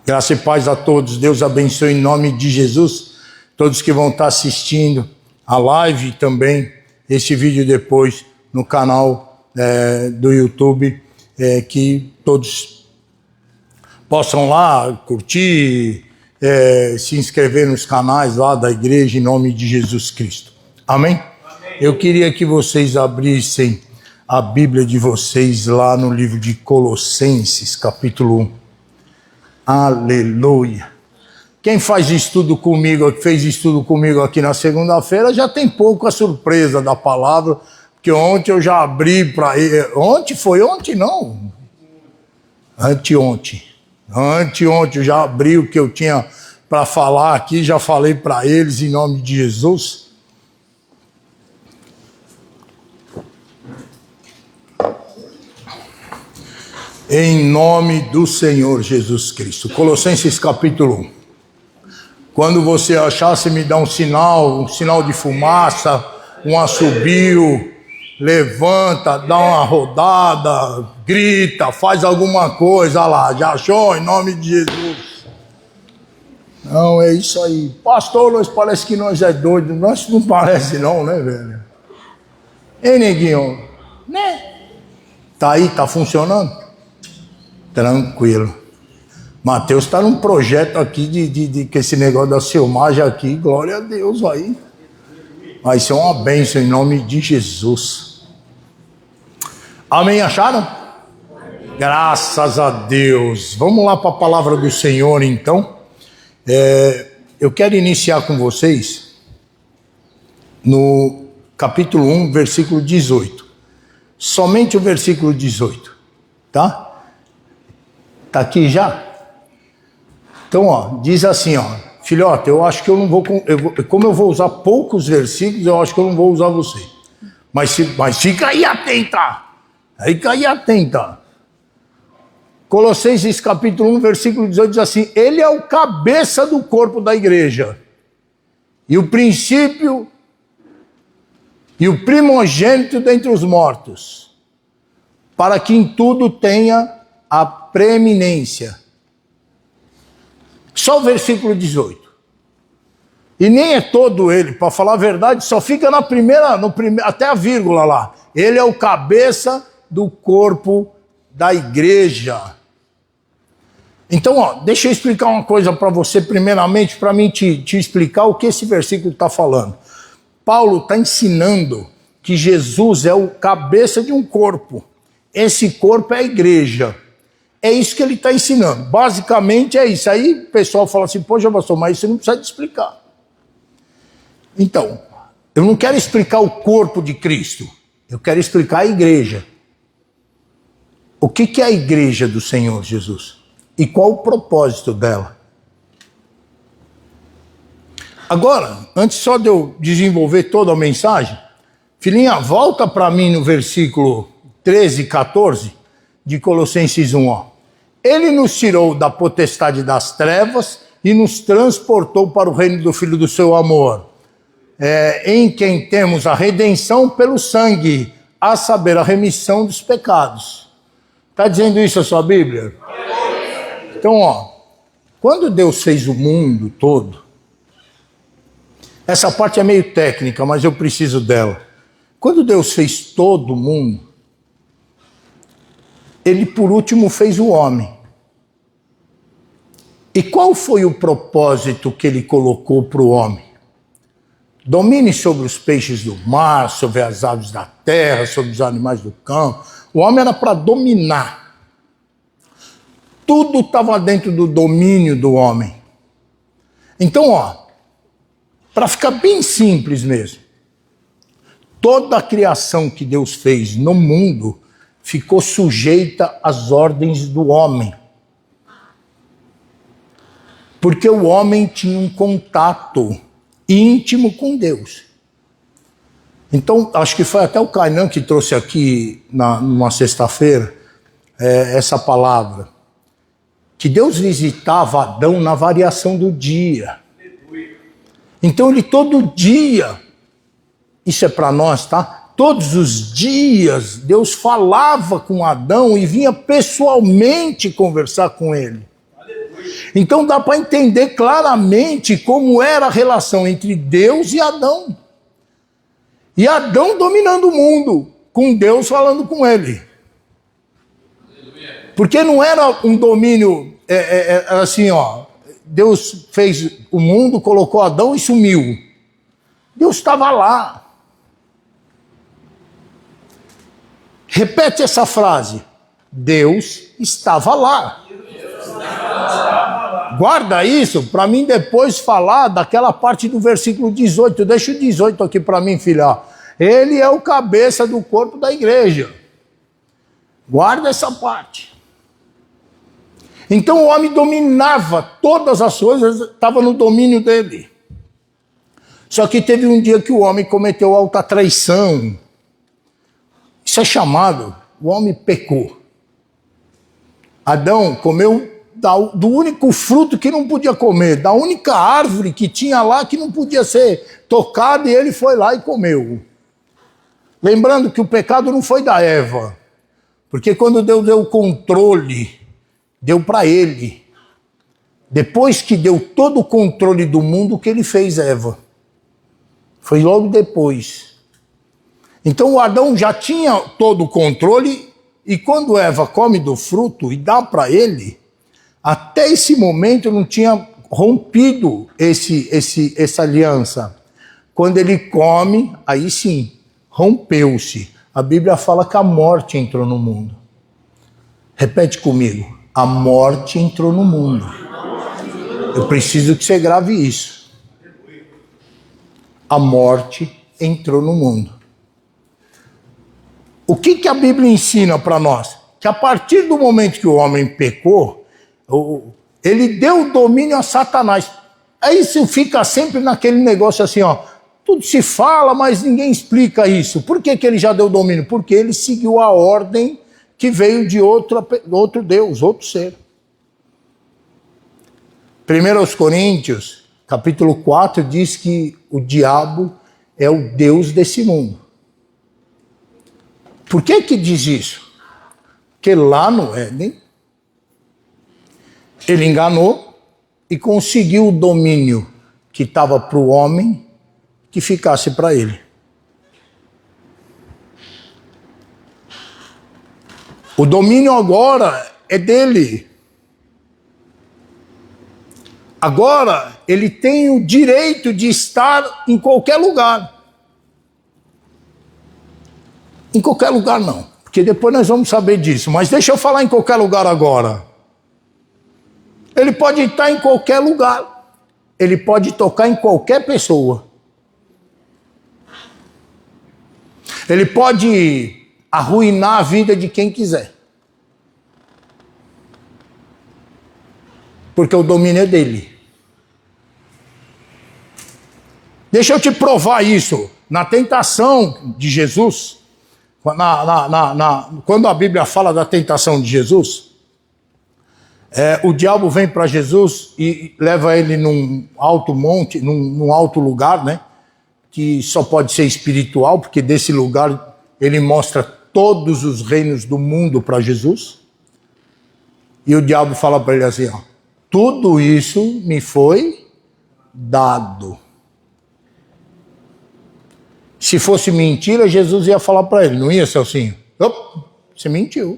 Graça e paz a todos. Deus abençoe em nome de Jesus. Todos que vão estar assistindo a live e também esse vídeo depois no canal do YouTube, que todos possam lá curtir, se inscrever nos canais lá da igreja em nome de Jesus Cristo. Amém? Amém. Eu queria que vocês abrissem a Bíblia de vocês lá no livro de Colossenses, capítulo 1. Aleluia. Quem fez estudo comigo aqui na segunda-feira já tem pouco a surpresa da palavra, porque ontem eu já abri para ele. Ontem foi? Ontem não. Anteontem eu já abri o que eu tinha para falar aqui, já falei para eles em nome de Jesus. Em nome do Senhor Jesus Cristo. Colossenses capítulo 1. Quando você achar, você me dá um sinal de fumaça, um assobio, levanta, dá uma rodada, grita, faz alguma coisa lá. Já achou? Em nome de Jesus. Não, é isso aí. Pastor, nós parece que nós é doido. Nós não parece não, né, velho? Ei, neguinho, né? Tá aí, tá funcionando? Tranquilo. Mateus está num projeto aqui de que esse negócio da filmagem aqui, glória a Deus aí. Vai ser uma bênção em nome de Jesus. Amém, acharam? Amém. Graças a Deus. Vamos lá para a palavra do Senhor então. Eu quero iniciar com vocês no capítulo 1, versículo 18. Somente o versículo 18, tá? Tá aqui já? Então, ó, diz assim, ó, filhote, eu acho que eu não vou, como eu vou usar poucos versículos, eu acho que eu não vou usar você. Mas fica aí atenta. Fica aí atenta. Colossenses capítulo 1, versículo 18 diz assim: ele é o cabeça do corpo da igreja, e o princípio, e o primogênito dentre os mortos, para que em tudo tenha a preeminência. Só o versículo 18. E nem é todo ele, para falar a verdade, só fica na primeira, até a vírgula lá. Ele é o cabeça do corpo da igreja. Então, ó, deixa eu explicar uma coisa para você, primeiramente, para mim te explicar o que esse versículo está falando. Paulo está ensinando que Jesus é o cabeça de um corpo. Esse corpo é a igreja. É isso que ele está ensinando. Basicamente é isso. Aí o pessoal fala assim, poxa, pastor, mas isso não precisa de explicar. Então, eu não quero explicar o corpo de Cristo. Eu quero explicar a igreja. O que é a igreja do Senhor Jesus? E qual o propósito dela? Agora, antes só de eu desenvolver toda a mensagem, filhinha, volta para mim no versículo 13 e 14 de Colossenses 1, ó. Ele nos tirou da potestade das trevas e nos transportou para o reino do Filho do seu amor, em quem temos a redenção pelo sangue, a saber, a remissão dos pecados. Está dizendo isso a sua Bíblia? Então, ó, quando Deus fez o mundo todo, essa parte é meio técnica, mas eu preciso dela. Quando Deus fez todo o mundo, ele por último fez o homem. E qual foi o propósito que ele colocou para o homem? Domine sobre os peixes do mar, sobre as aves da terra, sobre os animais do campo. O homem era para dominar. Tudo estava dentro do domínio do homem. Então, ó, para ficar bem simples mesmo, toda a criação que Deus fez no mundo ficou sujeita às ordens do homem. Porque o homem tinha um contato íntimo com Deus. Então, acho que foi até o Cainan que trouxe aqui, numa sexta-feira, essa palavra. Que Deus visitava Adão na variação do dia. Então, ele todo dia, isso é para nós, tá? Todos os dias, Deus falava com Adão e vinha pessoalmente conversar com ele. Então dá para entender claramente como era a relação entre Deus e Adão. E Adão dominando o mundo, com Deus falando com ele. Porque não era um domínio assim, ó. Deus fez o mundo, colocou Adão e sumiu. Deus estava lá. Repete essa frase. Deus estava lá. Guarda isso para mim depois falar daquela parte do versículo 18. Deixa o 18 aqui para mim, filha. Ele é o cabeça do corpo da igreja. Guarda essa parte. Então o homem dominava todas as coisas, estava no domínio dele. Só que teve um dia que o homem cometeu alta traição. Isso é chamado, o homem pecou. Adão comeu do único fruto que não podia comer, da única árvore que tinha lá que não podia ser tocada, e ele foi lá e comeu. Lembrando que o pecado não foi da Eva, porque quando Deus deu o controle, deu para ele. Depois que deu todo o controle do mundo, que ele fez Eva. Foi logo depois. Então o Adão já tinha todo o controle, e quando Eva come do fruto e dá para ele, até esse momento não tinha rompido essa aliança. Quando ele come, aí sim, rompeu-se. A Bíblia fala que a morte entrou no mundo. Repete comigo. A morte entrou no mundo. Eu preciso que você grave isso. A morte entrou no mundo. O que a Bíblia ensina para nós? Que a partir do momento que o homem pecou, ele deu domínio a Satanás. Aí isso fica sempre naquele negócio assim, ó. Tudo se fala, mas ninguém explica isso. Por que ele já deu domínio? Porque ele seguiu a ordem que veio de outro Deus, outro ser. 1 Coríntios, capítulo 4, diz que o diabo é o Deus desse mundo. Por que diz isso? Porque lá no Éden, ele enganou e conseguiu o domínio que estava para o homem que ficasse para ele. O domínio agora é dele. Agora ele tem o direito de estar em qualquer lugar. Em qualquer lugar não, porque depois nós vamos saber disso. Mas deixa eu falar em qualquer lugar agora. Ele pode estar em qualquer lugar. Ele pode tocar em qualquer pessoa. Ele pode arruinar a vida de quem quiser. Porque o domínio é dele. Deixa eu te provar isso. Na tentação de Jesus, quando a Bíblia fala da tentação de Jesus, o diabo vem para Jesus e leva ele num alto monte, num alto lugar, né? Que só pode ser espiritual, porque desse lugar ele mostra todos os reinos do mundo para Jesus. E o diabo fala para ele assim, ó, tudo isso me foi dado. Se fosse mentira, Jesus ia falar para ele, não ia, Celcinho? Você mentiu.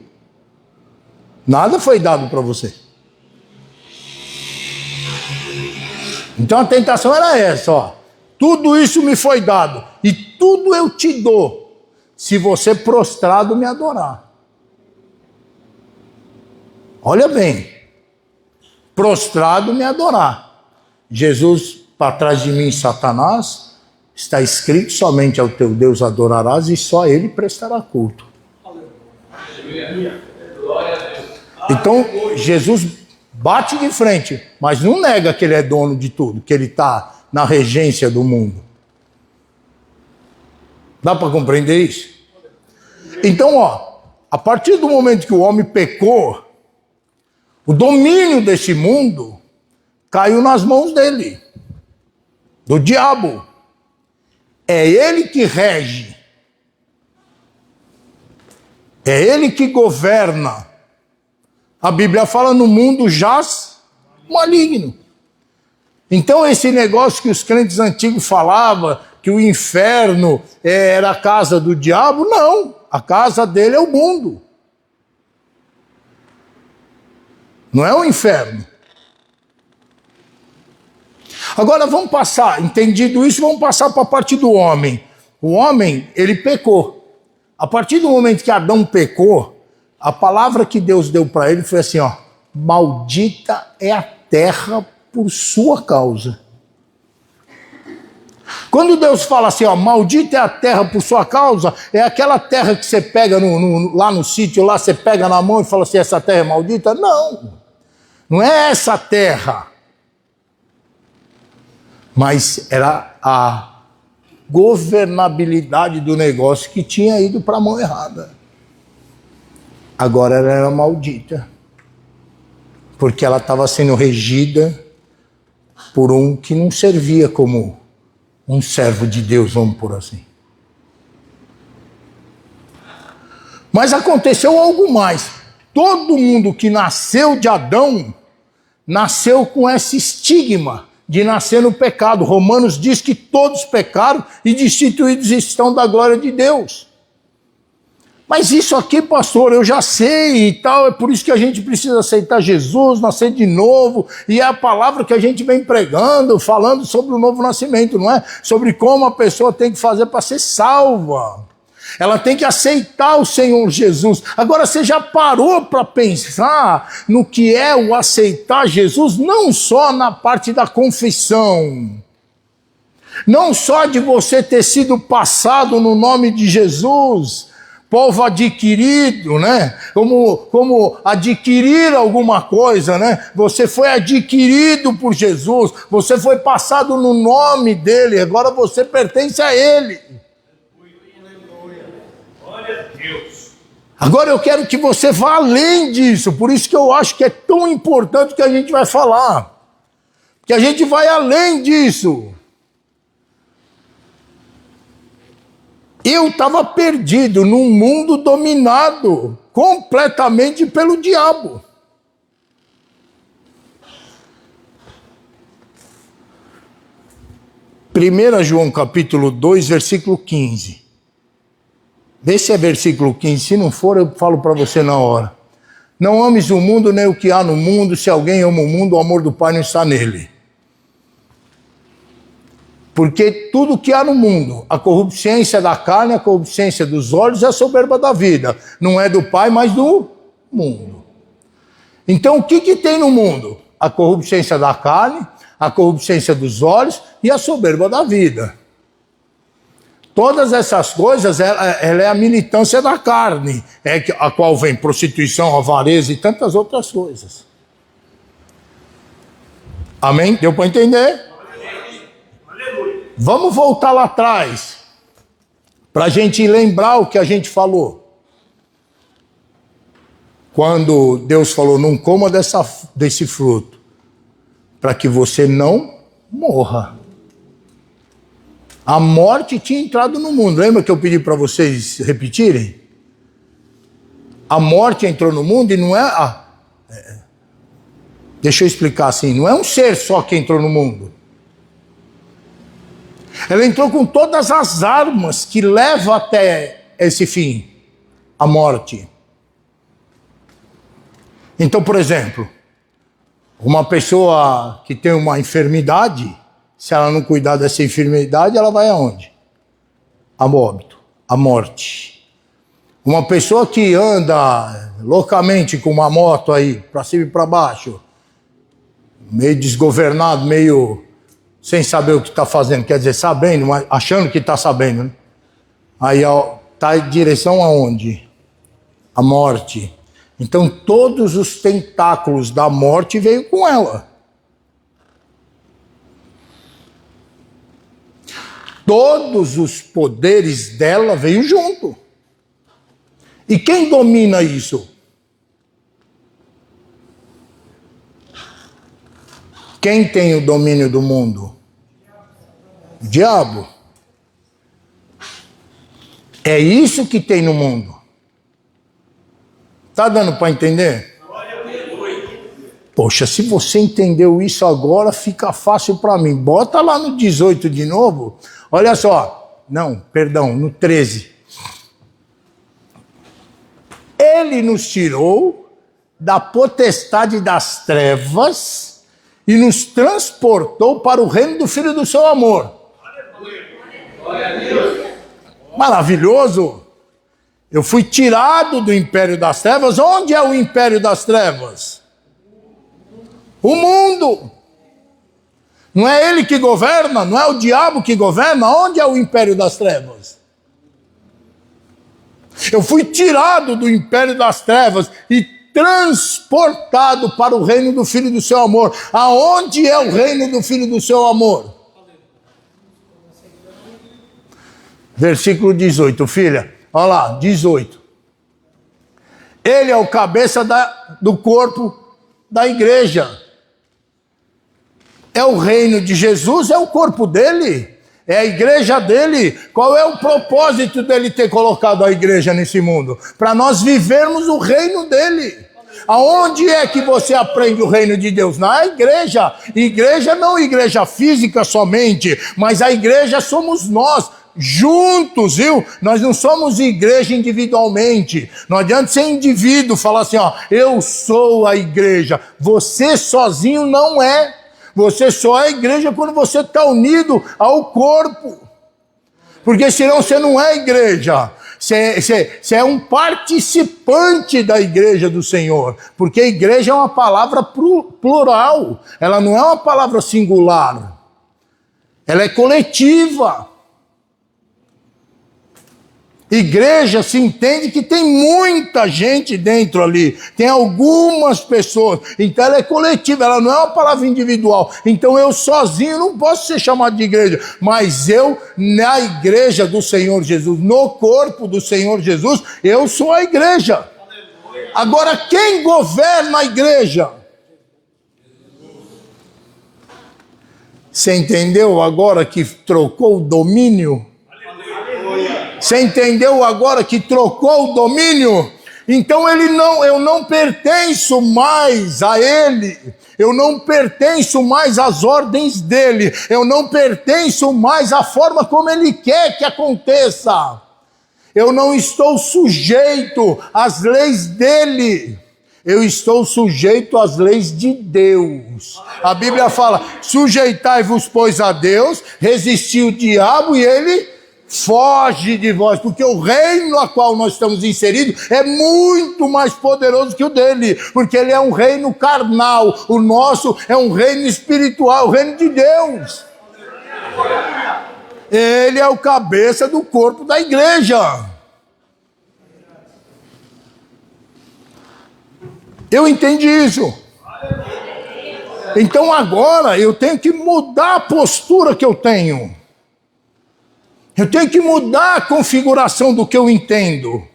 Nada foi dado para você. Então a tentação era essa, ó. Tudo isso me foi dado, e tudo eu te dou, se você prostrado me adorar. Olha bem, prostrado me adorar. Jesus, para trás de mim, Satanás, está escrito, somente ao teu Deus adorarás e só a ele prestará culto. Então, Jesus bate de frente, mas não nega que ele é dono de tudo, que ele está na regência do mundo. Dá para compreender isso? Então, ó, a partir do momento que o homem pecou, o domínio desse mundo caiu nas mãos dele, do diabo. É ele que rege. É ele que governa. A Bíblia fala, no mundo jaz Maligno. Então esse negócio que os crentes antigos falavam, que o inferno era a casa do diabo, não. A casa dele é o mundo. Não é o inferno. Agora vamos passar, entendido isso, vamos passar para a parte do homem. O homem, ele pecou. A partir do momento que Adão pecou, a palavra que Deus deu para ele foi assim, ó: maldita é a terra por sua causa. Quando Deus fala assim, ó, maldita é a terra por sua causa, é aquela terra que você pega lá no sítio, lá você pega na mão e fala assim, essa terra é maldita? Não, não é essa terra. Mas era a governabilidade do negócio que tinha ido para a mão errada. Agora ela era maldita, porque ela estava sendo regida por um que não servia como um servo de Deus, vamos por assim. Mas aconteceu algo mais. Todo mundo que nasceu de Adão, nasceu com esse estigma de nascer no pecado. Romanos diz que todos pecaram e destituídos estão da glória de Deus. Mas isso aqui, pastor, eu já sei e tal, é por isso que a gente precisa aceitar Jesus, nascer de novo, e é a palavra que a gente vem pregando, falando sobre o novo nascimento, não é? Sobre como a pessoa tem que fazer para ser salva. Ela tem que aceitar o Senhor Jesus. Agora, você já parou para pensar no que é o aceitar Jesus? Não só na parte da confissão, não só de você ter sido passado no nome de Jesus, povo adquirido, né? Como adquirir alguma coisa, né? Você foi adquirido por Jesus, você foi passado no nome dele, agora você pertence a ele. Agora eu quero que você vá além disso, por isso que eu acho que é tão importante que a gente vai falar, que a gente vai além disso. Eu estava perdido num mundo dominado completamente pelo diabo. Primeira João capítulo 2, versículo 15. Vê se é versículo 15, se não for eu falo para você na hora. Não ames o mundo nem o que há no mundo, se alguém ama o mundo, o amor do Pai não está nele. Porque tudo que há no mundo, a corrupciência da carne, a corrupciência dos olhos e a soberba da vida, não é do Pai, mas do mundo. Então o que tem no mundo? A corrupciência da carne, a corrupciência dos olhos e a soberba da vida. Todas essas coisas, ela é a militância da carne, a qual vem prostituição, avareza e tantas outras coisas. Amém? Deu para entender? Vamos voltar lá atrás, para a gente lembrar o que a gente falou. Quando Deus falou, não coma desse fruto, para que você não morra. A morte tinha entrado no mundo. Lembra que eu pedi para vocês repetirem? A morte entrou no mundo e não é... Deixa eu explicar assim. Não é um ser só que entrou no mundo. Ela entrou com todas as armas que levam até esse fim. A morte. Então, por exemplo, uma pessoa que tem uma enfermidade... Se ela não cuidar dessa enfermidade, ela vai aonde? A óbito, a morte. Uma pessoa que anda loucamente com uma moto aí, para cima e para baixo, meio desgovernado, meio sem saber o que está fazendo, quer dizer, sabendo, mas achando que está sabendo, né? Aí está em direção aonde? A morte. Então todos os tentáculos da morte veio com ela. Todos os poderes dela veio junto. E quem domina isso? Quem tem o domínio do mundo? O diabo. É isso que tem no mundo. Está dando para entender? Poxa, se você entendeu isso agora, fica fácil para mim. Bota lá no 18 de novo. Olha só. Não, perdão, no 13. Ele nos tirou da potestade das trevas e nos transportou para o reino do Filho do seu amor. Maravilhoso! Eu fui tirado do império das trevas. Onde é o império das trevas? O mundo. Não é ele que governa, não é o diabo que governa. Onde é o império das trevas? Eu fui tirado do império das trevas e transportado para o reino do Filho do seu amor. Aonde é o reino do Filho do seu amor? Versículo 18, filha. Olha lá, 18. Ele é o cabeça do corpo da igreja. É o reino de Jesus, é o corpo dele, é a igreja dele. Qual é o propósito dele ter colocado a igreja nesse mundo? Para nós vivermos o reino dele. Aonde é que você aprende o reino de Deus? Na igreja. Igreja não igreja física somente, mas a igreja somos nós. Juntos, viu? Nós não somos igreja individualmente. Não adianta ser indivíduo, falar assim, ó, eu sou a igreja. Você sozinho não é. Você só é igreja quando você está unido ao corpo. Porque senão você não é igreja. Você é um participante da igreja do Senhor. Porque a igreja é uma palavra plural. Ela não é uma palavra singular. Ela é coletiva. Igreja se entende que tem muita gente dentro ali, tem algumas pessoas, então ela é coletiva, ela não é uma palavra individual. Então eu sozinho não posso ser chamado de igreja, mas eu na igreja do Senhor Jesus, no corpo do Senhor Jesus, eu sou a igreja. Agora quem governa a igreja? Você entendeu agora que trocou o domínio? Você entendeu agora que trocou o domínio? Então eu não pertenço mais a ele. Eu não pertenço mais às ordens dele. Eu não pertenço mais à forma como ele quer que aconteça. Eu não estou sujeito às leis dele. Eu estou sujeito às leis de Deus. A Bíblia fala, sujeitai-vos, pois, a Deus, resisti o diabo e ele foge de vós, porque o reino a qual nós estamos inseridos é muito mais poderoso que o dele, porque ele é um reino carnal, o nosso é um reino espiritual, o reino de Deus. Ele é o cabeça do corpo da igreja. Eu entendi isso. Então agora eu tenho que mudar a postura que eu tenho. Eu tenho que mudar a configuração do que eu entendo.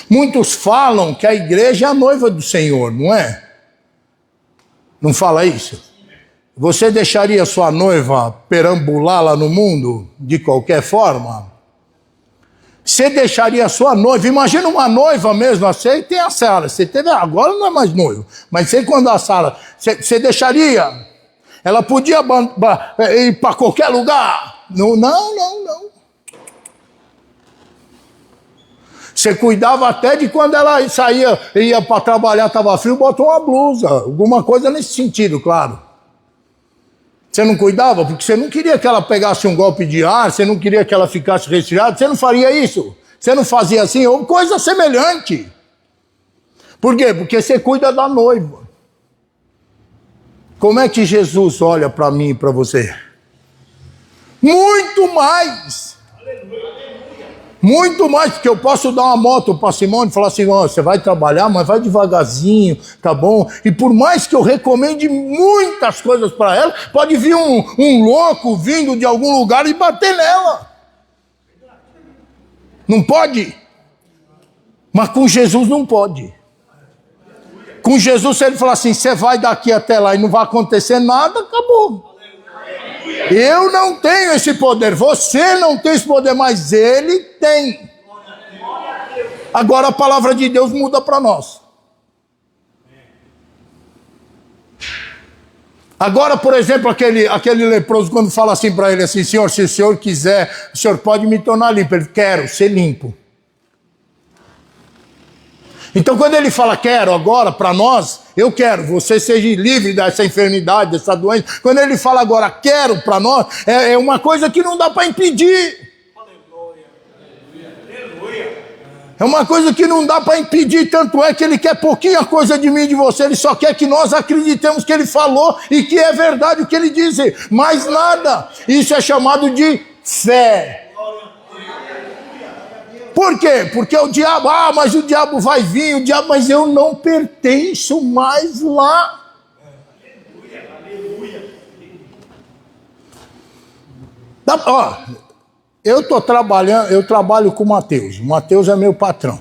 Muitos falam que a igreja é a noiva do Senhor, não é? Não fala isso? Você deixaria sua noiva perambular lá no mundo de qualquer forma? Você deixaria sua noiva? Imagina uma noiva mesmo, você tem a Sara, você teve, agora não é mais noivo, mas você quando a Sara, você deixaria? Ela podia ir para qualquer lugar? Não. Você cuidava até de quando ela saía, ia para trabalhar, estava frio, botou uma blusa. Alguma coisa nesse sentido, claro. Você não cuidava? Porque você não queria que ela pegasse um golpe de ar, você não queria que ela ficasse resfriada, você não faria isso? Você não fazia assim? Ou coisa semelhante. Por quê? Porque você cuida da noiva. Como é que Jesus olha para mim e para você? Muito mais. Muito mais, porque eu posso dar uma moto para Simone e falar assim, oh, você vai trabalhar, mas vai devagarzinho, tá bom? E por mais que eu recomende muitas coisas para ela, pode vir um louco vindo de algum lugar e bater nela. Não pode? Mas com Jesus não pode. Com Jesus, se ele falar assim, você vai daqui até lá e não vai acontecer nada, acabou. Eu não tenho esse poder, você não tem esse poder, mas ele tem. Agora a palavra de Deus muda para nós. Agora, por exemplo, aquele leproso, quando fala assim para ele assim, Senhor, se o Senhor quiser, o Senhor pode me tornar limpo. Ele, quero ser limpo. Então, quando ele fala quero agora, para nós, eu quero, você seja livre dessa enfermidade, dessa doença. Quando ele fala agora quero para nós, é uma coisa que não dá para impedir. É uma coisa que não dá para impedir, tanto é que ele quer pouquinha coisa de mim e de você, ele só quer que nós acreditemos que ele falou e que é verdade o que ele disse, mais nada. Isso é chamado de fé. Por quê? Porque o diabo, mas o diabo vai vir, mas eu não pertenço mais lá. Eu trabalho com o Mateus. O Mateus é meu patrão.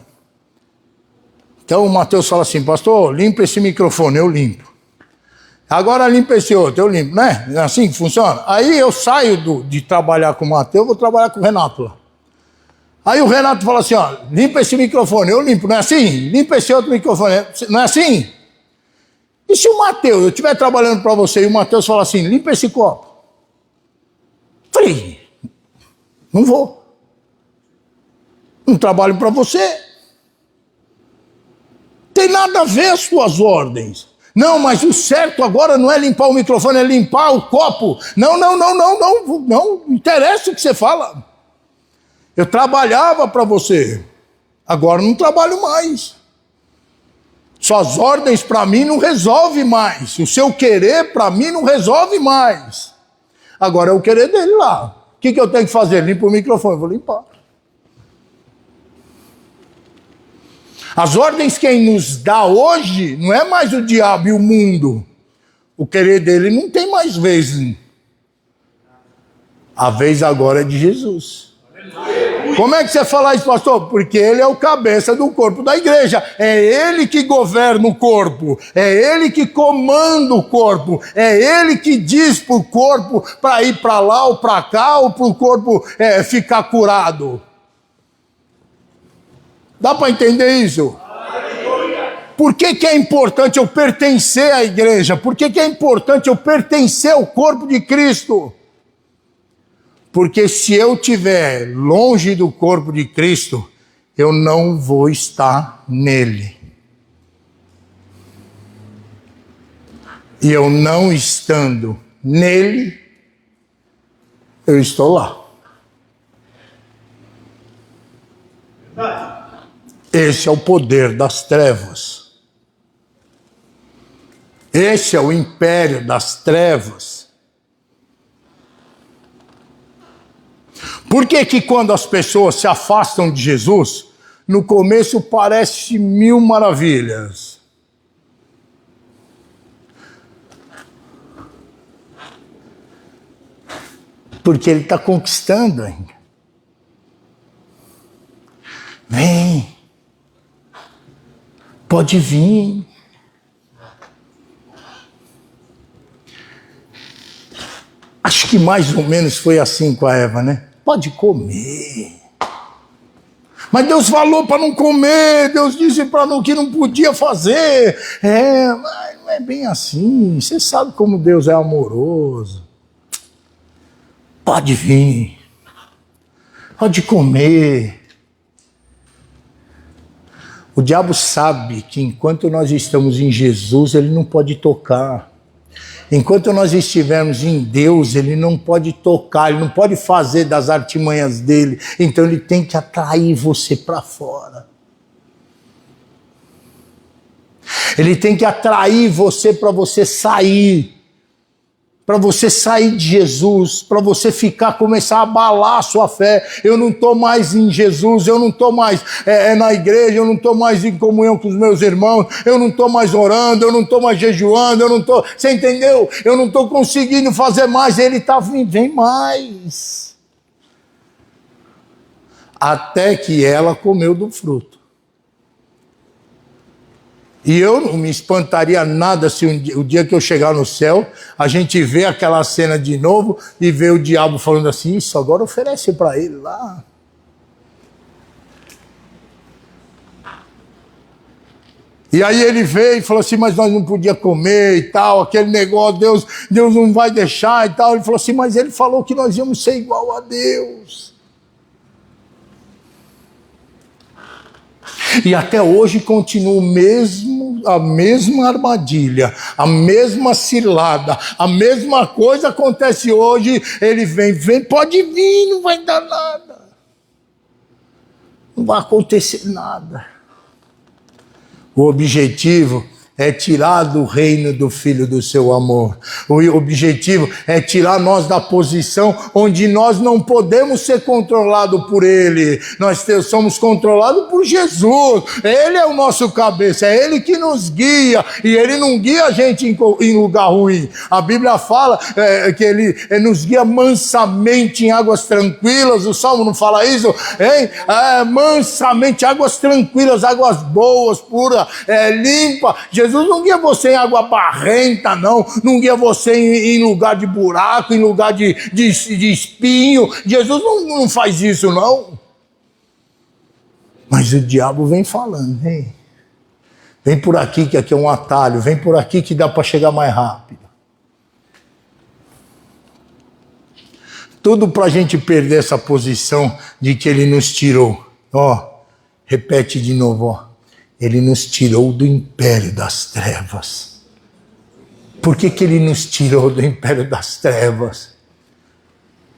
Então o Mateus fala assim, pastor, limpa esse microfone, eu limpo. Agora limpa esse outro, eu limpo, né? É assim que funciona? Aí eu saio de trabalhar com o Mateus, vou trabalhar com o Renato lá. Aí o Renato fala assim, limpa esse microfone, eu limpo, não é assim? Limpa esse outro microfone, não é assim? E se o Mateus, eu estiver trabalhando para você e o Mateus fala assim, limpa esse copo? Falei, não vou. Não trabalho para você. Tem nada a ver as suas ordens. Não, mas o certo agora não é limpar o microfone, é limpar o copo. Não interessa o que você fala. Eu trabalhava para você. Agora não trabalho mais. Suas ordens para mim não resolve mais. O seu querer para mim não resolve mais. Agora é o querer dele lá. O que eu tenho que fazer? Limpa o microfone. Eu vou limpar. As ordens quem nos dá hoje não é mais o diabo e o mundo. O querer dele não tem mais vez. A vez agora é de Jesus. Como é que você fala isso, pastor? Porque ele é o cabeça do corpo da igreja. É ele que governa o corpo. É ele que comanda o corpo. É ele que diz para o corpo para ir para lá ou para cá, ou para o corpo ficar curado. Dá para entender isso? Por que é importante eu pertencer à igreja? Por que é importante eu pertencer ao corpo de Cristo? Porque se eu estiver longe do corpo de Cristo, eu não vou estar nele. E eu não estando nele, eu estou lá. Esse é o poder das trevas. Esse é o império das trevas. Por que quando as pessoas se afastam de Jesus, no começo parece mil maravilhas? Porque ele está conquistando ainda. Vem. Pode vir. Acho que mais ou menos foi assim com a Eva, né? Pode comer. Mas Deus falou para não comer, Deus disse para não que não podia fazer. Mas não é bem assim. Você sabe como Deus é amoroso. Pode vir. Pode comer. O diabo sabe que enquanto nós estamos em Jesus, ele não pode tocar. Enquanto nós estivermos em Deus, ele não pode tocar, ele não pode fazer das artimanhas dele. Então ele tem que atrair você para fora. Ele tem que atrair você para você sair. Para você sair de Jesus, para você começar a abalar a sua fé. Eu não estou mais em Jesus, eu não estou mais na igreja, eu não estou mais em comunhão com os meus irmãos, eu não estou mais orando, eu não estou mais jejuando, eu não estou... Você entendeu? Eu não estou conseguindo fazer mais, ele está vindo, vem mais. Até que ela comeu do fruto. E eu não me espantaria nada se o dia que eu chegar no céu, a gente vê aquela cena de novo e vê o diabo falando assim, isso agora oferece para ele lá. E aí ele veio e falou assim, mas nós não podíamos comer e tal, aquele negócio, Deus não vai deixar e tal. Ele falou assim, mas ele falou que nós íamos ser igual a Deus. E até hoje continua a mesma armadilha, a mesma cilada, a mesma coisa acontece hoje. Ele vem, pode vir, não vai dar nada. Não vai acontecer nada. O objetivo é tirar do reino do Filho do seu amor. O objetivo é tirar nós da posição onde nós não podemos ser controlados por Ele. Nós somos controlados por Jesus. Ele é o nosso cabeça, é Ele que nos guia. E Ele não guia a gente em lugar ruim. A Bíblia fala que Ele nos guia mansamente em águas tranquilas. O Salmo não fala isso? Hein? Mansamente, águas tranquilas, águas boas, puras, limpas. Jesus não guia você em água barrenta, não guia você em lugar de buraco, em lugar de espinho. Jesus não faz isso, não. Mas o diabo vem falando, vem por aqui que aqui é um atalho, vem por aqui que dá para chegar mais rápido. Tudo para a gente perder essa posição de que Ele nos tirou. Repete de novo, Ele nos tirou do império das trevas. Por que Ele nos tirou do império das trevas?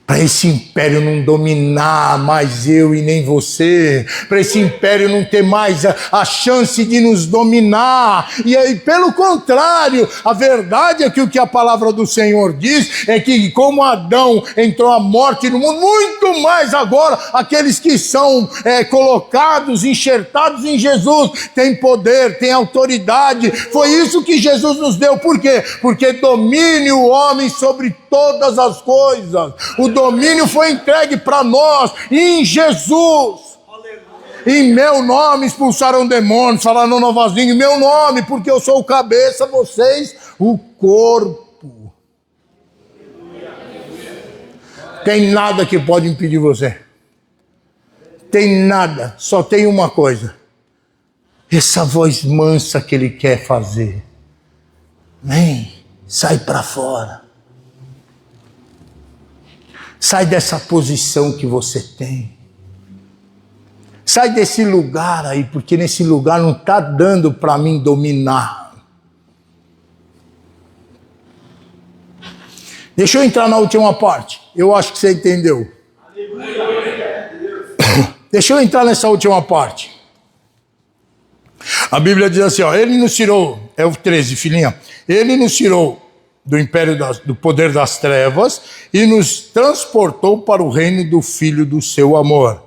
Para esse império não dominar mais eu e nem você, para esse império não ter mais a chance de nos dominar. E aí, pelo contrário, a verdade é que o que a palavra do Senhor diz é que como Adão entrou a morte no mundo, muito mais agora aqueles que são colocados, enxertados em Jesus, têm poder, têm autoridade. Foi isso que Jesus nos deu. Por quê? Porque domine o homem sobre todas as coisas. O domínio foi entregue para nós em Jesus. Em meu nome expulsaram demônios, falaram novas línguas, em meu nome, porque eu sou o cabeça, vocês o corpo. Tem nada que pode impedir você. Tem nada, só tem uma coisa. Essa voz mansa que Ele quer fazer. Vem, sai para fora. Sai dessa posição que você tem. Sai desse lugar aí, porque nesse lugar não está dando para mim dominar. Deixa eu entrar na última parte. Eu acho que você entendeu. Deixa eu entrar nessa última parte. A Bíblia diz assim, Ele nos tirou, é o 13, filhinha. Ele nos tirou do império do poder das trevas e nos transportou para o reino do Filho do seu amor,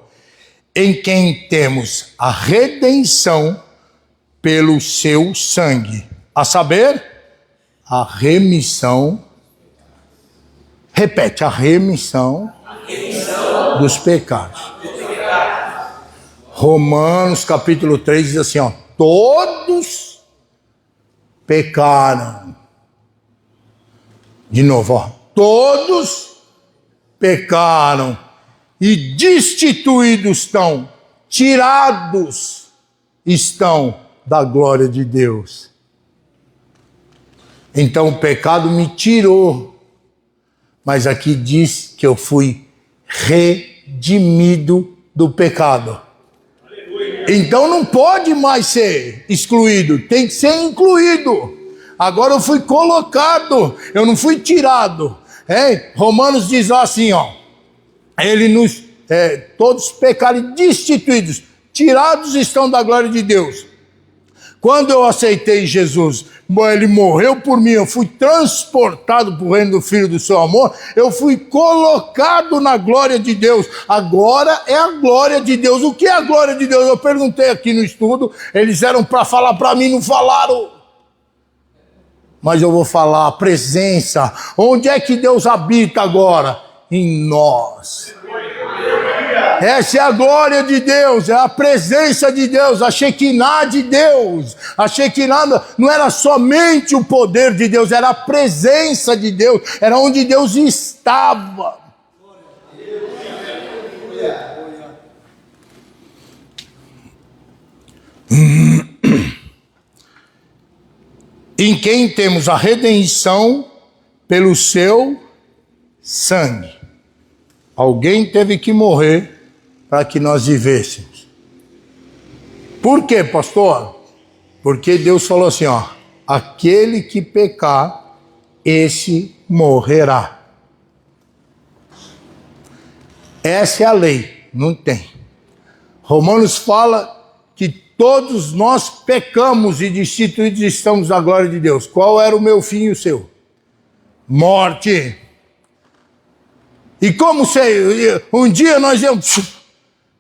em quem temos a redenção pelo seu sangue, a saber, a remissão, repete, a remissão dos pecados. Romanos capítulo 3 diz assim, todos pecaram. De novo, todos pecaram e destituídos estão, tirados estão da glória de Deus. Então o pecado me tirou, mas aqui diz que eu fui redimido do pecado. Então não pode mais ser excluído, tem que ser incluído. Agora eu fui colocado, eu não fui tirado. Romanos diz lá assim, Ele nos, todos pecaram e destituídos, tirados estão da glória de Deus. Quando eu aceitei Jesus, Ele morreu por mim, eu fui transportado para o reino do Filho do seu amor, eu fui colocado na glória de Deus. Agora é a glória de Deus. O que é a glória de Deus? Eu perguntei aqui no estudo, eles eram para falar para mim, não falaram. Mas eu vou falar a presença. Onde é que Deus habita agora? Em nós. Essa é a glória de Deus, é a presença de Deus, a Shekinah de Deus. A Shekinah não era somente o poder de Deus, era a presença de Deus, era onde Deus estava. em quem temos a redenção pelo seu sangue. Alguém teve que morrer para que nós vivêssemos. Por quê, pastor? Porque Deus falou assim, ó, aquele que pecar, esse morrerá. Essa é a lei, não tem. Romanos fala que todos nós pecamos e destituídos estamos da glória de Deus. Qual era o meu fim e o seu? Morte. E como sei, um dia nós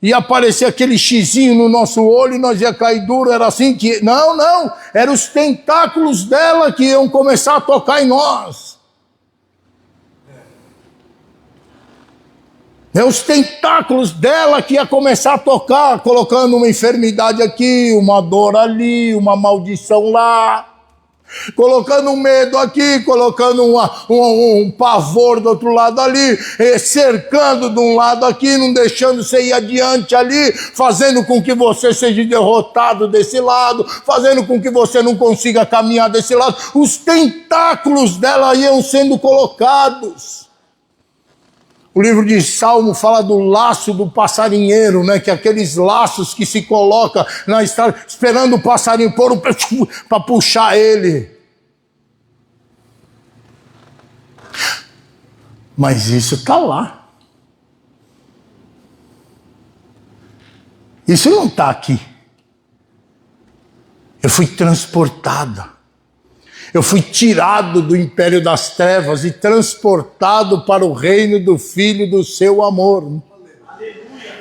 ia aparecer aquele xizinho no nosso olho e nós ia cair duro, era assim que... Não, eram os tentáculos dela que iam começar a tocar em nós. É os tentáculos dela que ia começar a tocar, colocando uma enfermidade aqui, uma dor ali, uma maldição lá. Colocando um medo aqui, colocando um pavor do outro lado ali, cercando de um lado aqui, não deixando você ir adiante ali, fazendo com que você seja derrotado desse lado, fazendo com que você não consiga caminhar desse lado. Os tentáculos dela iam sendo colocados. O livro de Salmo fala do laço do passarinheiro, né? Que é aqueles laços que se coloca na estrada, esperando o passarinho pôr para puxar ele. Mas isso está lá. Isso não está aqui. Eu fui transportada. Eu fui tirado do império das trevas e transportado para o reino do Filho do seu amor.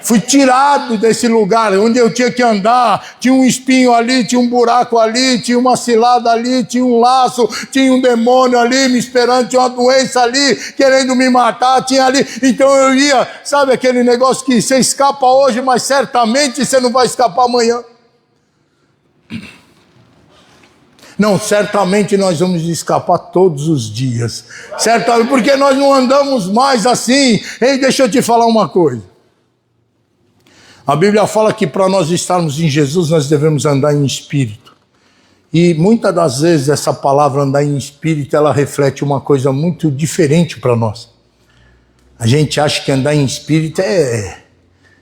Fui tirado desse lugar onde eu tinha que andar. Tinha um espinho ali, tinha um buraco ali, tinha uma cilada ali, tinha um laço, tinha um demônio ali me esperando, tinha uma doença ali querendo me matar, tinha ali. Então eu ia, sabe aquele negócio que você escapa hoje, mas certamente você não vai escapar amanhã. Não, certamente nós vamos escapar todos os dias. Certamente, porque nós não andamos mais assim. Ei, deixa eu te falar uma coisa. A Bíblia fala que para nós estarmos em Jesus, nós devemos andar em espírito. E muitas das vezes essa palavra andar em espírito, ela reflete uma coisa muito diferente para nós. A gente acha que andar em espírito é...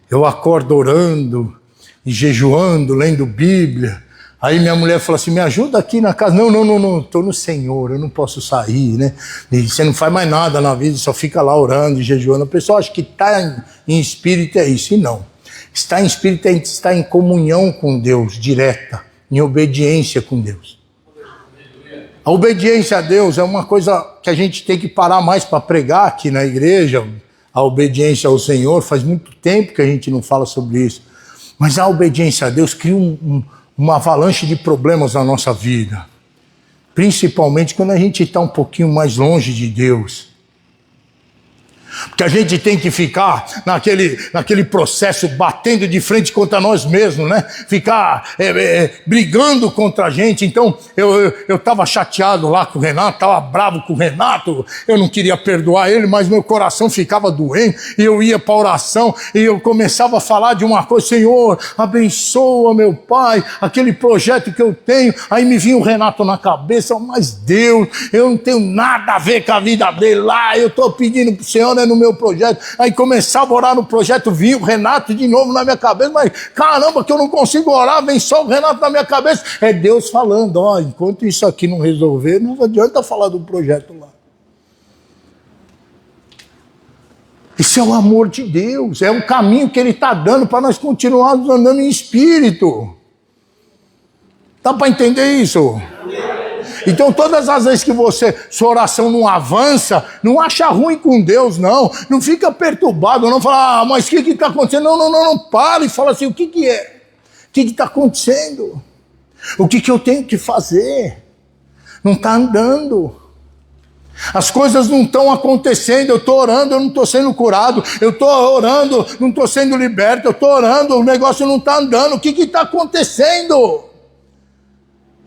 Eu acordo orando, e jejuando, lendo Bíblia. Aí minha mulher falou assim, me ajuda aqui na casa. Não, estou no Senhor, eu não posso sair, né? E você não faz mais nada na vida, só fica lá orando e jejuando. A pessoa acha que estar em espírito é isso, e não. Estar em espírito é estar em comunhão com Deus, direta, em obediência com Deus. A obediência a Deus é uma coisa que a gente tem que parar mais para pregar aqui na igreja. A obediência ao Senhor, faz muito tempo que a gente não fala sobre isso. Mas a obediência a Deus cria uma avalanche de problemas na nossa vida. Principalmente quando a gente está um pouquinho mais longe de Deus. Porque a gente tem que ficar naquele processo batendo de frente contra nós mesmos, né? Ficar brigando contra a gente. Então, eu estava chateado lá com o Renato, estava bravo com o Renato, eu não queria perdoar ele, mas meu coração ficava doendo, e eu ia para a oração, e eu começava a falar de uma coisa, Senhor, abençoa meu pai, aquele projeto que eu tenho. Aí me vinha o Renato na cabeça, mas Deus, eu não tenho nada a ver com a vida dele lá, eu estou pedindo para o Senhor, no meu projeto. Aí começava a orar no projeto, vinha o Renato de novo na minha cabeça, mas caramba, que eu não consigo orar, vem só o Renato na minha cabeça. É Deus falando, ó, enquanto isso aqui não resolver, não adianta falar do projeto lá. Isso é o amor de Deus, é o caminho que Ele está dando para nós continuarmos andando em espírito. Dá para entender isso? Então todas as vezes que sua oração não avança, não acha ruim com Deus, não. Não fica perturbado, não fala, mas o que está acontecendo? Não, para e fala assim, o que é? O que está acontecendo? O que eu tenho que fazer? Não está andando. As coisas não estão acontecendo, eu estou orando, eu não estou sendo curado, eu estou orando, não estou sendo liberto, eu estou orando, o negócio não está andando, o que está acontecendo?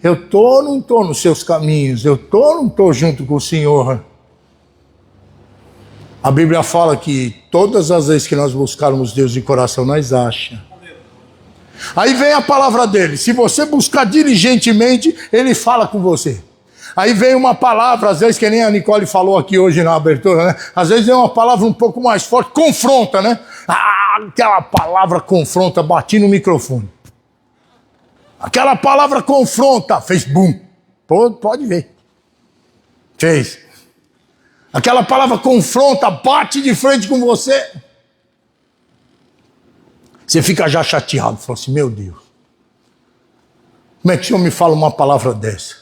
Eu estou ou não estou nos seus caminhos? Eu estou ou não estou junto com o Senhor? A Bíblia fala que todas as vezes que nós buscarmos Deus de coração, nós achamos. Aí vem a palavra dele. Se você buscar diligentemente, ele fala com você. Aí vem uma palavra, às vezes, que nem a Nicole falou aqui hoje na abertura, né? Às vezes é uma palavra um pouco mais forte, confronta, né? Aquela palavra confronta, bati no microfone. Aquela palavra confronta, fez bum. Pode ver. Fez. Aquela palavra confronta, bate de frente com você. Você fica já chateado, fala assim, meu Deus. Como é que o Senhor me fala uma palavra dessa?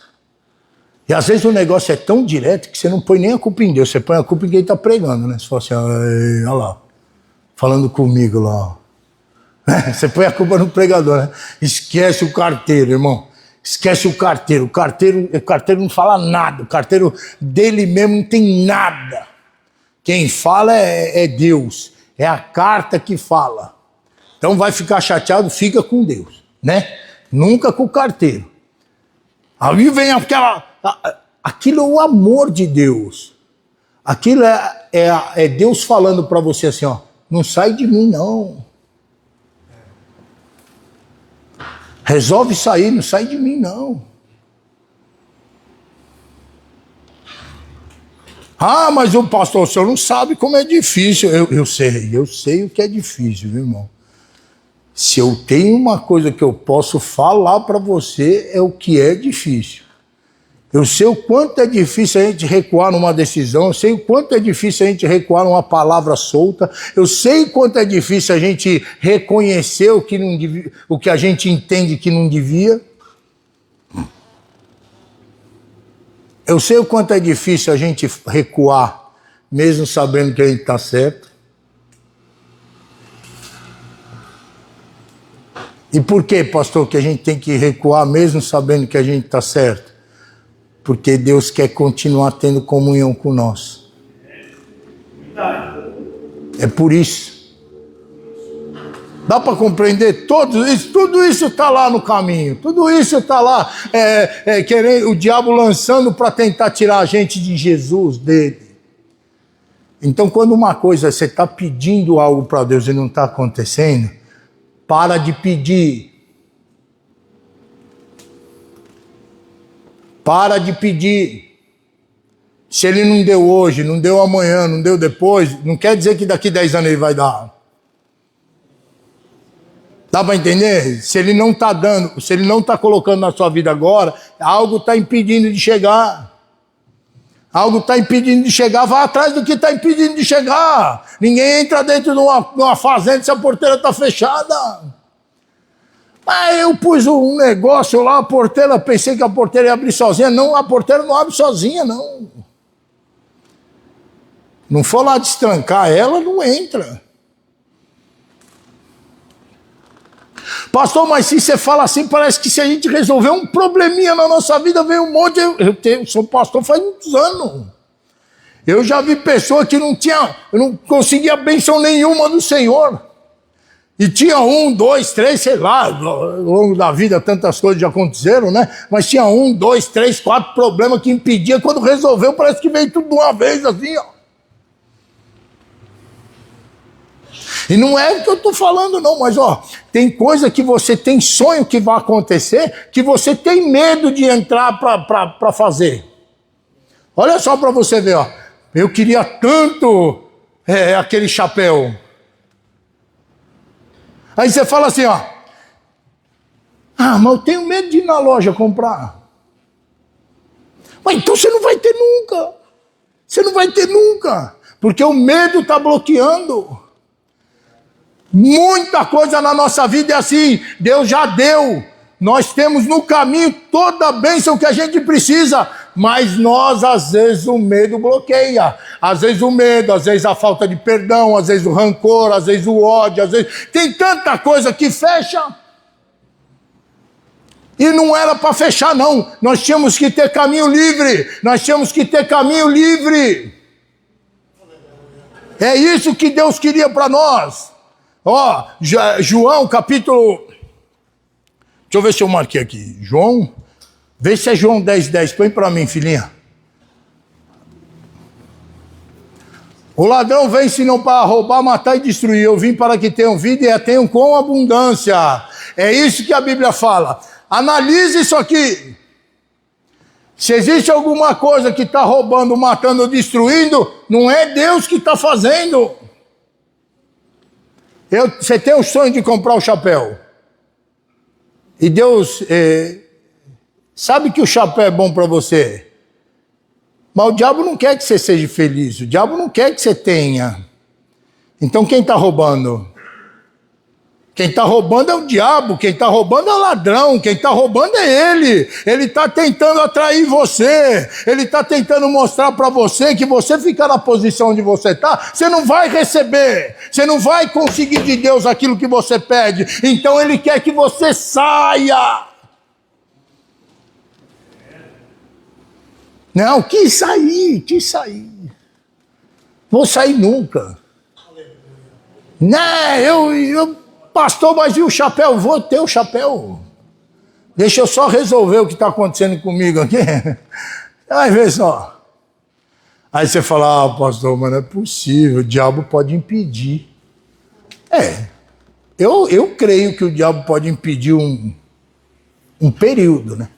E às vezes o negócio é tão direto que você não põe nem a culpa em Deus, você põe a culpa em quem está pregando, né? Você fala assim, olha lá, falando comigo lá. Você põe a culpa no pregador, né? Esquece o carteiro, irmão. Esquece o carteiro. O carteiro não fala nada. O carteiro dele mesmo não tem nada. Quem fala é Deus. É a carta que fala. Então vai ficar chateado, fica com Deus, né? Nunca com o carteiro. Aí vem aquilo é o amor de Deus. Aquilo é Deus falando para você assim, ó, não sai de mim não. Resolve sair, não sai de mim não. Ah, mas o pastor, o senhor não sabe como é difícil. Eu sei o que é difícil, viu, irmão? Se eu tenho uma coisa que eu posso falar para você, é o que é difícil. Eu sei o quanto é difícil a gente recuar numa decisão, eu sei o quanto é difícil a gente recuar numa palavra solta, eu sei o quanto é difícil a gente reconhecer o que, não devia, o que a gente entende que não devia. Eu sei o quanto é difícil a gente recuar, mesmo sabendo que a gente está certo. E por que, pastor, que a gente tem que recuar mesmo sabendo que a gente está certo? Porque Deus quer continuar tendo comunhão com nós. É por isso. Dá para compreender tudo isso está lá no caminho. Tudo isso está lá, querendo, o diabo lançando para tentar tirar a gente de Jesus, dele. Então, quando uma coisa, você está pedindo algo para Deus e não está acontecendo, para de pedir. Para de pedir. Se ele não deu hoje, não deu amanhã, não deu depois, não quer dizer que daqui 10 anos ele vai dar. Dá para entender? Se ele não está dando, se ele não está colocando na sua vida agora, algo está impedindo de chegar. Algo está impedindo de chegar, vai atrás do que está impedindo de chegar. Ninguém entra dentro de uma fazenda se a porteira está fechada. Mas eu pus um negócio lá, a porteira, pensei que a porteira ia abrir sozinha. Não, a porteira não abre sozinha, não. Não for lá destrancar ela, não entra. Pastor, mas se você fala assim, parece que se a gente resolver um probleminha na nossa vida, vem um monte. Eu sou pastor faz muitos anos. Eu já vi pessoa que não conseguia bênção nenhuma do Senhor. E tinha 1, 2, 3, sei lá, ao longo da vida tantas coisas já aconteceram, né? Mas tinha 1, 2, 3, 4 problemas que impedia. Quando resolveu, parece que veio tudo de uma vez, assim, ó. E não é o que eu estou falando, não, mas ó, tem coisa que você tem sonho que vai acontecer, que você tem medo de entrar para fazer. Olha só para você ver, ó. Eu queria tanto aquele chapéu. Aí você fala assim, ó. Ah, mas eu tenho medo de ir na loja comprar. Mas então você não vai ter nunca. Você não vai ter nunca. Porque o medo está bloqueando. Muita coisa na nossa vida é assim, Deus já deu, nós temos no caminho toda a bênção que a gente precisa, mas nós às vezes o medo bloqueia, às vezes o medo, às vezes a falta de perdão, às vezes o rancor, às vezes o ódio, às vezes tem tanta coisa que fecha, e não era para fechar não, nós tínhamos que ter caminho livre, é isso que Deus queria para nós. Ó, João capítulo... Deixa eu ver se eu marquei aqui. João, vê se é João 10:10. Põe para mim, filhinha. O ladrão vem senão para roubar, matar e destruir. Eu vim para que tenham vida e a tenham com abundância. É isso que a Bíblia fala. Analise isso aqui. Se existe alguma coisa que está roubando, matando ou destruindo, não é Deus que está fazendo. Você tem o sonho de comprar o chapéu. E Deus sabe que o chapéu é bom para você. Mas o diabo não quer que você seja feliz. O diabo não quer que você tenha. Então quem está roubando? Quem está roubando é o diabo, quem está roubando é o ladrão, quem está roubando é ele. Ele está tentando atrair você, ele está tentando mostrar para você que você ficar na posição onde você está, você não vai receber, você não vai conseguir de Deus aquilo que você pede. Então ele quer que você saia. Não, quis sair. Vou sair nunca. Não, eu pastor, mas e o chapéu? Vou ter o chapéu. Deixa eu só resolver o que está acontecendo comigo aqui. Vai ver só. Aí você fala, pastor, mas não é possível, o diabo pode impedir. Eu creio que o diabo pode impedir um período, né?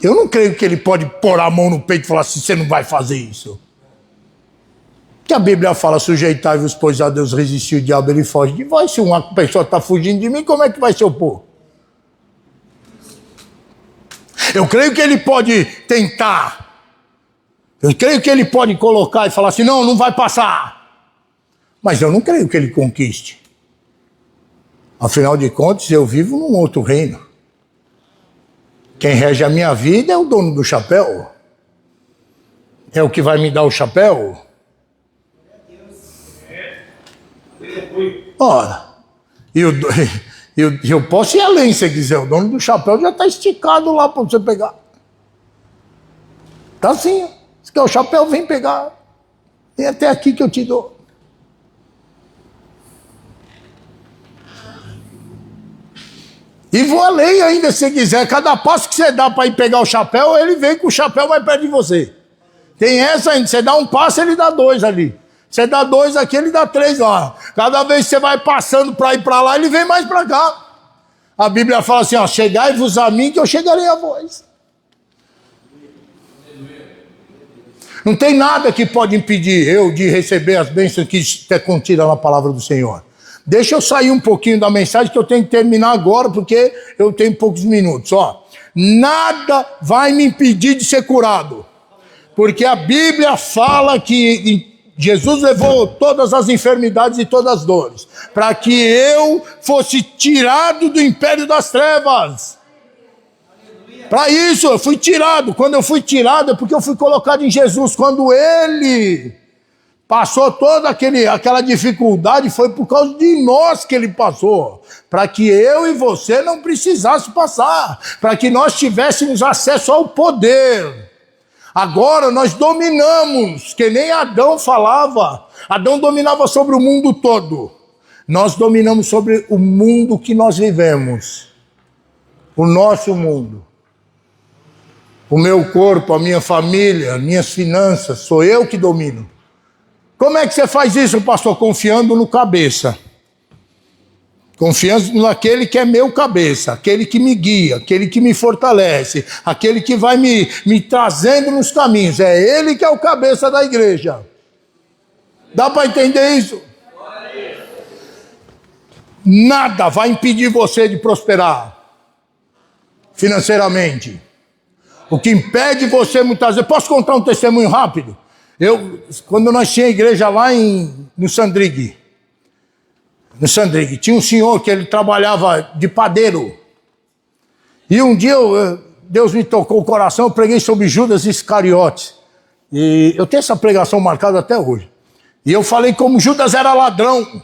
Eu não creio que ele pode pôr a mão no peito e falar assim, você não vai fazer isso. Que a Bíblia fala, sujeitai-vos, pois a Deus resistir, o diabo ele foge de vós. Se uma pessoa está fugindo de mim, como é que vai se opor? Eu creio que ele pode tentar. Eu creio que ele pode colocar e falar assim, não vai passar. Mas eu não creio que ele conquiste. Afinal de contas, eu vivo num outro reino. Quem rege a minha vida é o dono do chapéu. É o que vai me dar o chapéu. Ora, eu posso ir além se quiser. O dono do chapéu já está esticado lá para você pegar. Está assim. Se quer o chapéu, vem pegar. Vem até aqui que eu te dou. E vou além ainda se quiser. Cada passo que você dá para ir pegar o chapéu, ele vem com o chapéu mais perto de você. Tem essa ainda. Você dá um passo, ele dá 2 ali. Você dá 2 aqui, ele dá 3 lá. Cada vez que você vai passando para ir para lá, ele vem mais para cá. A Bíblia fala assim, ó, chegai-vos a mim que eu chegarei a vós. Não tem nada que pode impedir eu de receber as bênçãos que está contida na palavra do Senhor. Deixa eu sair um pouquinho da mensagem que eu tenho que terminar agora, porque eu tenho poucos minutos. Ó, nada vai me impedir de ser curado. Porque a Bíblia fala que Jesus levou todas as enfermidades e todas as dores, para que eu fosse tirado do império das trevas. Para isso eu fui tirado. Quando eu fui tirado é porque eu fui colocado em Jesus. Quando ele passou toda aquela dificuldade, foi por causa de nós que ele passou. Para que eu e você não precisasse passar. Para que nós tivéssemos acesso ao poder. Agora nós dominamos, que nem Adão falava. Adão dominava sobre o mundo todo. Nós dominamos sobre o mundo que nós vivemos. O nosso mundo. O meu corpo, a minha família, minhas finanças, sou eu que domino. Como é que você faz isso, pastor? Confiando no cabeça. Confiando naquele que é meu cabeça, aquele que me guia, aquele que me fortalece, aquele que vai me trazendo nos caminhos. É ele que é o cabeça da igreja. Dá para entender isso? Nada vai impedir você de prosperar financeiramente. O que impede você muitas vezes... Posso contar um testemunho rápido? Quando nós tínhamos igreja lá no Sandrigue, tinha um senhor que ele trabalhava de padeiro. E um dia Deus me tocou o coração, eu preguei sobre Judas Iscariotes. E eu tenho essa pregação marcada até hoje. E eu falei como Judas era ladrão.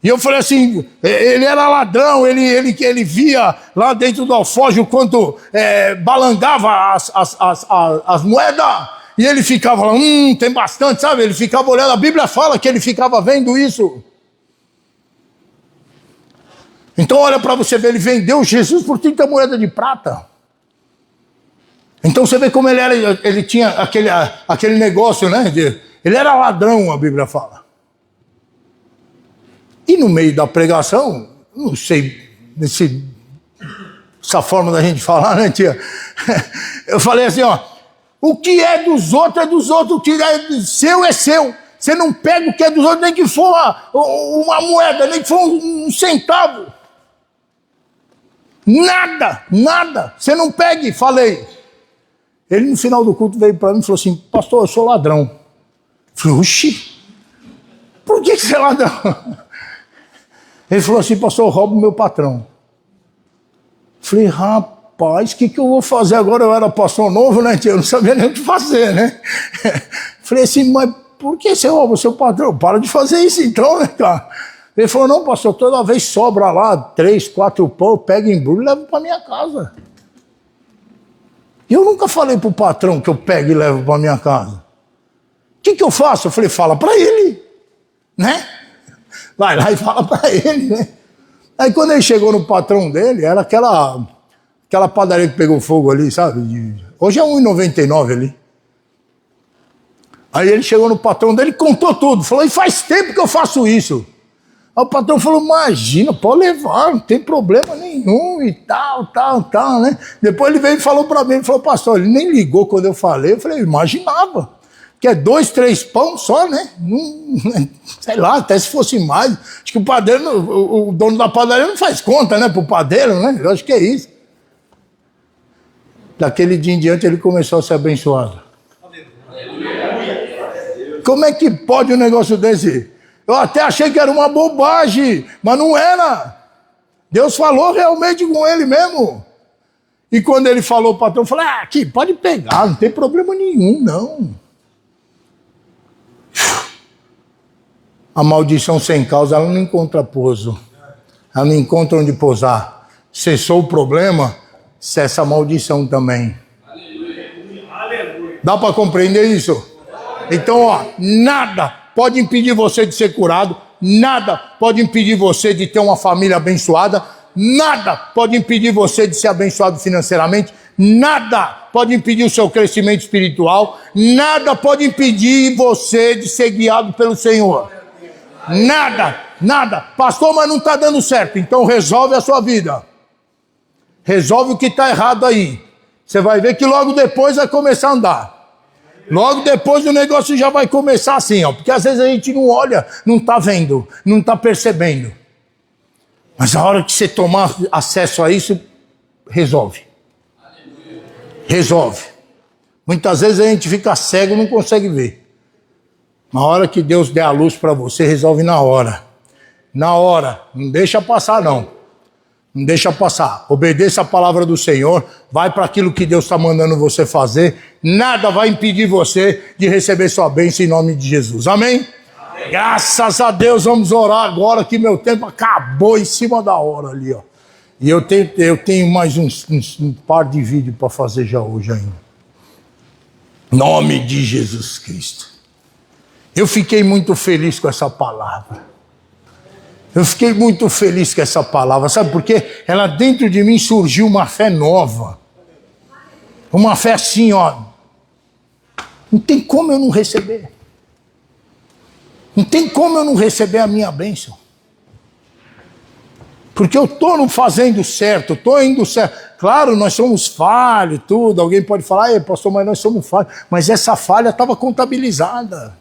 E eu falei assim, ele era ladrão, ele via lá dentro do alforje o quanto balangava as moedas. E ele ficava lá, tem bastante, sabe? Ele ficava olhando, a Bíblia fala que ele ficava vendo isso. Então olha para você ver, ele vendeu Jesus por 30 moedas de prata. Então você vê como ele tinha aquele negócio, né? Ele era ladrão, a Bíblia fala. E no meio da pregação, não sei essa forma da gente falar, né, tia? Eu falei assim, ó, o que é dos outros é dos outros, o que é seu é seu. Você não pega o que é dos outros, nem que for uma moeda, nem que for um centavo. Nada, nada. Você não pegue, falei. Ele no final do culto veio para mim e falou assim, pastor, eu sou ladrão. Eu falei, oxi, por que você é ladrão? Ele falou assim, pastor, eu roubo meu patrão. Eu falei, rapaz, o que eu vou fazer agora? Eu era pastor novo, né, tia? Eu não sabia nem o que fazer, né? Falei assim, mas por que você rouba o seu patrão? Para de fazer isso então, né, cara? Ele falou, não, pastor, toda vez sobra lá 3, 4 pão, eu pego, embrulho e levo para minha casa. E eu nunca falei pro patrão que eu pego e levo para minha casa. O que eu faço? Eu falei, fala para ele, né? Vai lá e fala para ele, né? Aí quando ele chegou no patrão dele, era aquela padaria que pegou fogo ali, sabe? Hoje é R$1,99 ali. Aí ele chegou no patrão dele e contou tudo. Falou, e faz tempo que eu faço isso. Aí o patrão falou, imagina, pode levar, não tem problema nenhum e tal, né? Depois ele veio e falou para mim, ele falou, pastor, ele nem ligou quando eu falei. Eu falei, eu imaginava. Que é 2, 3 pão só, né? Sei lá, até se fosse mais. Acho que o padeiro, o dono da padaria não faz conta, né? Pro padeiro, né? Eu acho que é isso. Daquele dia em diante ele começou a ser abençoado. Como é que pode um negócio desse? Eu até achei que era uma bobagem, mas não era. Deus falou realmente com ele mesmo. E quando ele falou, o patrão falou, aqui, pode pegar, não tem problema nenhum, não. A maldição sem causa, ela não encontra pouso. Ela não encontra onde pousar. Cessou o problema, cessa a maldição também. Dá para compreender isso? Então, ó, nada pode impedir você de ser curado, nada pode impedir você de ter uma família abençoada, nada pode impedir você de ser abençoado financeiramente, nada pode impedir o seu crescimento espiritual, nada pode impedir você de ser guiado pelo Senhor. Nada, nada. Pastor, mas não está dando certo. Então resolve a sua vida. Resolve o que está errado aí. Você vai ver que logo depois vai começar a andar. Logo depois o negócio já vai começar assim, ó. Porque às vezes a gente não olha, não está vendo, não está percebendo. Mas a hora que você tomar acesso a isso, resolve. Resolve. Muitas vezes a gente fica cego e não consegue ver. Na hora que Deus der a luz para você, resolve na hora. Na hora. Não deixa passar, não. Não deixa passar. Obedeça a palavra do Senhor. Vai para aquilo que Deus está mandando você fazer. Nada vai impedir você de receber sua bênção em nome de Jesus. Amém? Amém. Graças a Deus. Vamos orar agora que meu tempo acabou em cima da hora ali, ó. E eu tenho mais um par de vídeos para fazer já hoje ainda. Em nome de Jesus Cristo. Eu fiquei muito feliz com essa palavra. Eu fiquei muito feliz com essa palavra. Sabe por quê? Ela dentro de mim surgiu uma fé nova. Uma fé assim, ó. Não tem como eu não receber. Não tem como eu não receber a minha bênção. Porque eu estou fazendo certo, estou indo certo. Claro, nós somos falhos, tudo. Alguém pode falar, pastor, mas nós somos falhos. Mas essa falha estava contabilizada.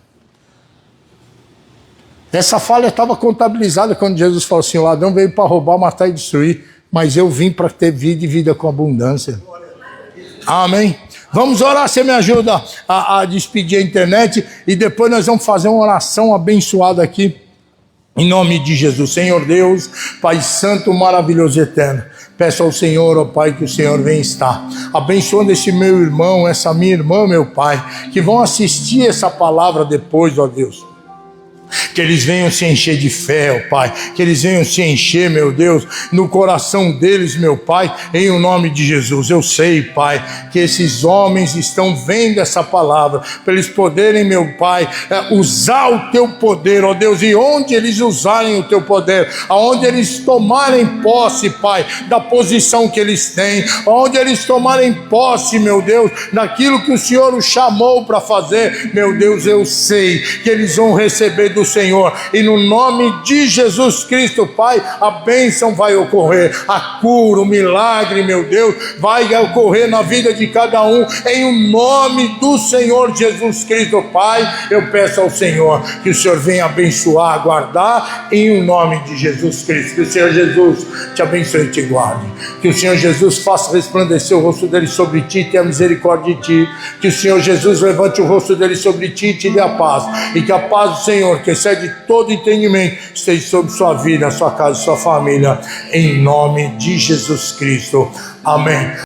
Essa falha estava contabilizada quando Jesus falou assim, o ladrão veio para roubar, matar e destruir, mas eu vim para ter vida e vida com abundância. Amém? Vamos orar, você me ajuda a despedir a internet e depois nós vamos fazer uma oração abençoada aqui, em nome de Jesus. Senhor Deus, Pai Santo, maravilhoso e eterno, peço ao Senhor, ó Pai, que o Senhor venha estar abençoando esse meu irmão, essa minha irmã, meu Pai, que vão assistir essa palavra depois, ó Deus. Que eles venham se encher de fé, ó Pai. Que eles venham se encher, meu Deus, no coração deles, meu Pai, em o nome de Jesus. Eu sei, Pai, que esses homens estão vendo essa palavra, para eles poderem, meu Pai, usar o Teu poder, ó Deus, e onde eles usarem o Teu poder, aonde eles tomarem posse, Pai, da posição que eles têm, aonde eles tomarem posse, meu Deus, daquilo que o Senhor os chamou para fazer, meu Deus, eu sei que eles vão receber do Senhor Senhor. E no nome de Jesus Cristo, Pai, a bênção vai ocorrer, a cura, o milagre, meu Deus, vai ocorrer na vida de cada um, em o nome do Senhor Jesus Cristo, Pai. Eu peço ao Senhor que o Senhor venha abençoar, guardar, em o nome de Jesus Cristo. Que o Senhor Jesus te abençoe e te guarde. Que o Senhor Jesus faça resplandecer o rosto dele sobre ti e tenha misericórdia de ti. Que o Senhor Jesus levante o rosto dele sobre ti e te dê a paz. E que a paz do Senhor, que excede todo entendimento, esteja sobre sua vida, sua casa e sua família, em nome de Jesus Cristo. Amém.